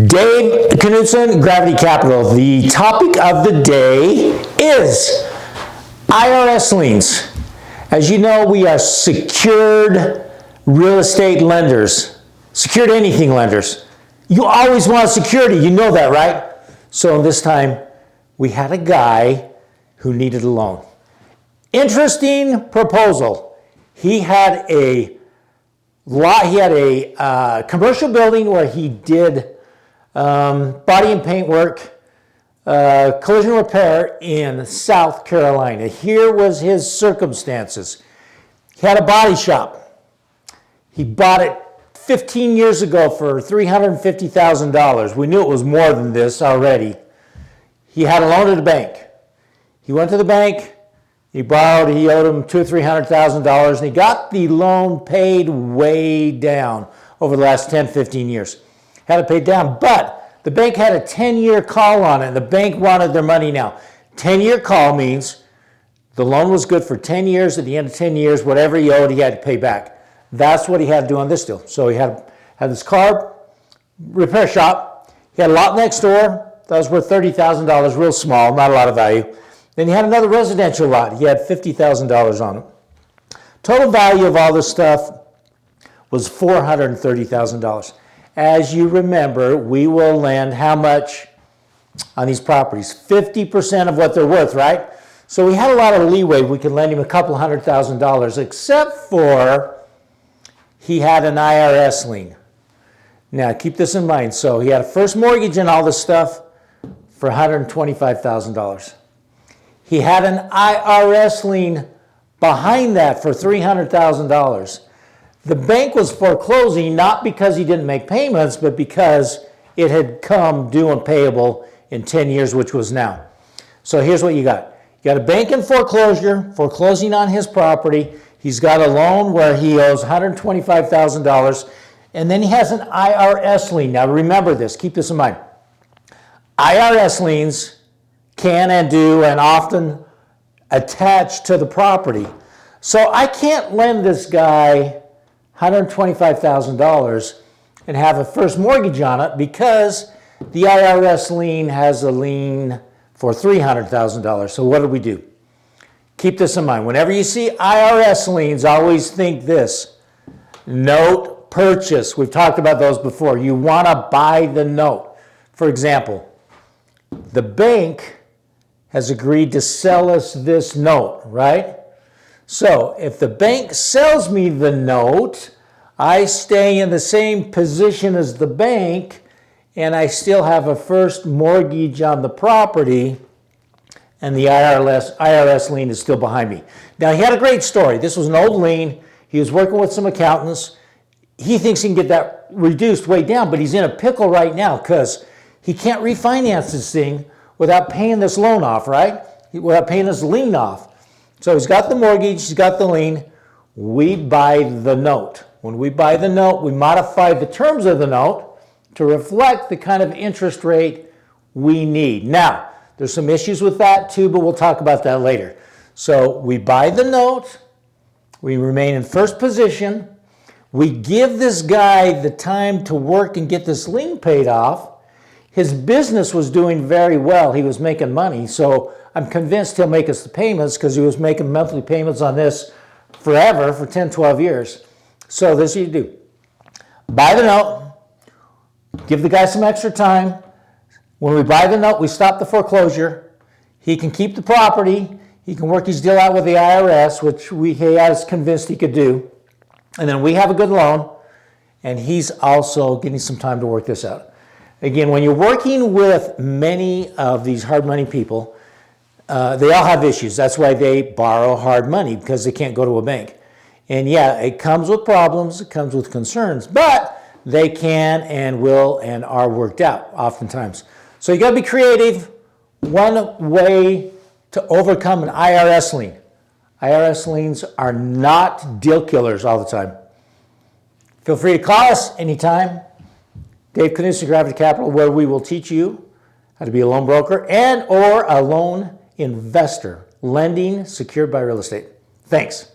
Dave Knudsen, Gravity Capital. The topic of the day is IRS liens. As you know, we are secured real estate lenders, secured anything lenders. You always want security, you know that, right? So this time, we had a guy who needed a loan. Interesting proposal. He had a commercial building where he did body and paint work, collision repair in South Carolina. Here was his circumstances. He had a body shop. He bought it 15 years ago for $350,000. We knew it was more than this already. He had a loan at the bank. He went to the bank, he owed him $200,000 or $300,000, and he got the loan paid way down over the last 10, 15 years. Had it paid down, but the bank had a 10-year call on it, and the bank wanted their money now. 10-year call means the loan was good for 10 years. At the end of 10 years, whatever he owed, he had to pay back. That's what he had to do on this deal. So he had this car repair shop. He had a lot next door. That was worth $30,000, real small, not a lot of value. Then he had another residential lot. He had $50,000 on it. Total value of all this stuff was $430,000. As you remember, we will lend how much on these properties? 50% of what they're worth, right? So we had a lot of leeway. We could lend him a couple $100,000, except for he had an IRS lien. Now, keep this in mind. So he had a first mortgage and all this stuff for $125,000. He had an IRS lien behind that for $300,000. The bank was foreclosing not because he didn't make payments, but because it had come due and payable in 10 years, which was now. So here's what you got. You got a bank in foreclosure, foreclosing on his property. He's got a loan where he owes $125,000, and then he has an IRS lien. Now remember this, keep this in mind. IRS liens can and do and often attach to the property. So I can't lend this guy $125,000 and have a first mortgage on it because the IRS lien has a lien for $300,000. So what do we do? Keep this in mind. Whenever you see IRS liens, always think this. Note purchase. We've talked about those before. You want to buy the note. For example, the bank has agreed to sell us this note, right? So if the bank sells me the note, I stay in the same position as the bank, and I still have a first mortgage on the property, and the IRS lien is still behind me. Now, he had a great story. This was an old lien. He was working with some accountants. He thinks he can get that reduced way down, but he's in a pickle right now because he can't refinance this thing without paying this loan off, right? Without paying this lien off. So he's got the mortgage, he's got the lien. We buy the note. When we buy the note, we modify the terms of the note to reflect the kind of interest rate we need. Now, there's some issues with that too, but we'll talk about that later. So we buy the note, we remain in first position, we give this guy the time to work and get this lien paid off. His business was doing very well. He was making money, so I'm convinced he'll make us the payments because he was making monthly payments on this forever for 10, 12 years. So this is what you do. Buy the note, give the guy some extra time. When we buy the note, we stop the foreclosure. He can keep the property. He can work his deal out with the IRS, which he has convinced he could do. And then we have a good loan, and he's also getting some time to work this out. Again, when you're working with many of these hard money people, they all have issues. That's why they borrow hard money, because they can't go to a bank. And yeah, it comes with problems, it comes with concerns, but they can and will and are worked out oftentimes. So you got to be creative. One way to overcome an IRS lien. IRS liens are not deal killers all the time. Feel free to call us anytime. Dave Knudsen, Gravity Capital, where we will teach you how to be a loan broker and or a loan investor, lending secured by real estate. Thanks.